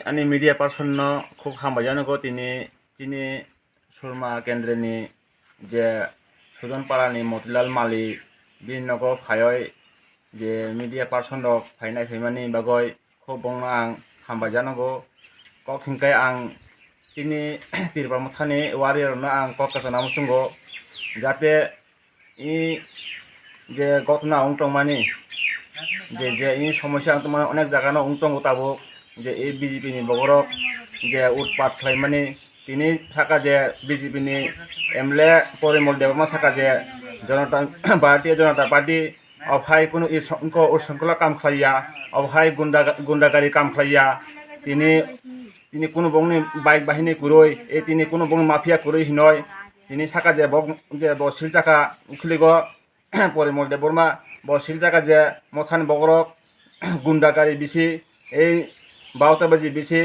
ani media person no খুব হামবাজানো গো তিনি সুরমা কেন্দ্রনি যে সুজন পাড়ানি মতিলাল মালি বিভিন্ন গো ফায়ই যে media person rok ফাইনাই ফাইমানি bagoi খুব বংনো আং হামবাজানো গো কক হিংকাই আং তিনি তিরবা মথানি warrior no আং ককাসা নামসুঙ্গো যাতে ই যে ঘটনা উংটংমানি যে এই সমস্যা তোমার অনেক জায়গানো উংটংগো তাবো যে এই বিজেপি ni বগরক যে উৎপাত খাইমানি তিনি থাকা যে BJP ni MLA Parimal Debbarma থাকা যে জনতা ভারতীয় জনতা পার্টি অভাই কোনো উৎশৃঙ্খলা কাম খাইয়া অভাই গুন্ডাগারি কাম খাইয়া তিনি কোনো বংনি বাইক বাহিনী কুরই এই তিনি কোনো বংনি মাফিয়া কুরই হিনয় তিনি থাকা যে বসিল চাকা উখলিগ পরিমল দেববর্মা বসিল চাকা যে মথান বগরক গুন্ডাগারি বিসি এই 12টা বাজি বেশি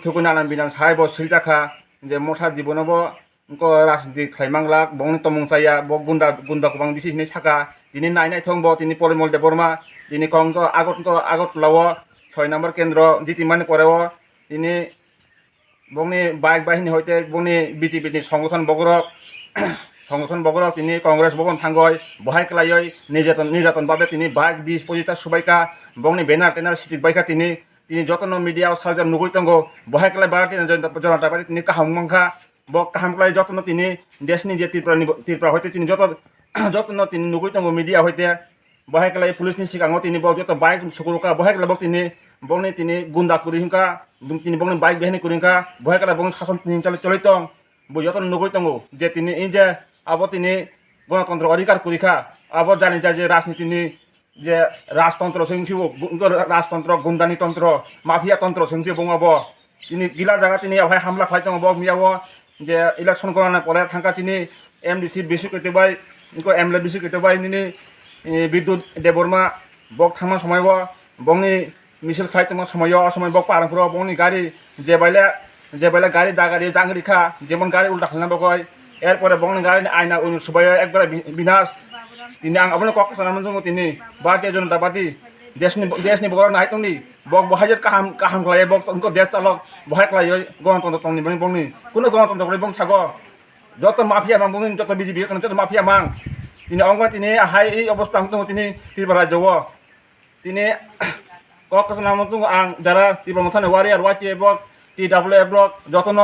থুকু নানান বিনান সাই বসিল চাকা যে মথা জীবনব রাজনীতি খাইমাংলাক বংনি তমংচাইয়া গুন্ডা কবাং বিসি হিনে সাকা তিনি নাইনাই থংব তিনি পরিমল দেববর্মা তিনি কংক আগত লাও 6 নম্বর কেন্দ্র জিতিমানি পরেও তিনি বংনি বাইক বাহিনী হইতে বংনি বিজেপি ni সংগঠন বগরক তিনি কংগ্রেস ভবন থাঙ্গয় বহাই ক্লাইয় নির্যাতন ভাবে তিনি বাইক 20-25টা সুবাইকা বংনি ব্যানার টেনার সিটিক বাইকা তিনি যতন মিডিয়া সার্জন নুগৈতঙ্গ বহাই ক্লাই ভারতীয় জনতা পার্টি তিনি কাহামংখা কাহাম ক্লাই যতন তিনি দেশনি যে ত্রিপুরা হইতে তিনি যতন তিনি নুগৈতঙ্গ মিডিয়া হইতে বহাই ক্লাই পুলিশনি সিগাঙ তিনি যত বাইক সুকুরুকা বহাই ক্লাই তিনি গুন্ডা কুরিহিংকা তিনি বংনি বাইক বাহিনী কুরিংকা বহাই ক্লাই বংনি শাসন তিনি চলিতং যতন নুগৈতঙ্গ যে তিনি এই যে আবো তিনি গণতন্ত্র অধিকার কুরিখা আবো জানি যায় যে রাজনীতি ni যে রাজতন্ত্র সিংসিব রাজতন্ত্র গুন্ডানি তন্ত্র মাফিয়া তন্ত্র সিংসি বঙ্গব তিনি গিলা জায়গা তিনি আভাই হামলা খাইতং বক মিয়াব যে ইলেকশন করানা পরে থাকা তিনি এমডিসি বেশি কইতেবাই ইনকো এমএলএ বেশি কইতেবাই নিনি বিদ্যুৎ দেববর্মা বক থামা সময়ব বংনি মিছিল খাইতং সময় বক পারাংপুর বংনি গাড়ি যে বাইলে গাড়ি দাগাড়ি জাংরিখা যেমন গাড়ি উল্টা খালনা বকয় এরপরে বংনি গাড়ি আয়না সবাই একবার বিনাশ তিনি আং abone kok sana mensung তিনি ভারতীয় জনতা পার্টি দেশনি বগর নাইতংনি বক বহাজের কাহাম খালাই বক উনকো দেশ চালক বহাই খালাই গণতন্ত্র তংনি বংনি কোনো গণতন্ত্র করে বং ছাগো যত মাফিয়া মাং বংনি যত বিজেপি যত মাফিয়া মাং তিনি অঙ্গ তিনি হাই এই অবস্থা হতো তিনি ত্রিপুরা রাজ্য তিনি কক sana mensung আং যারা ত্রিপুরা মথানে ওয়ারিয়ার ওয়াইটি বক টিডব্লিউএফ ব্লক যতন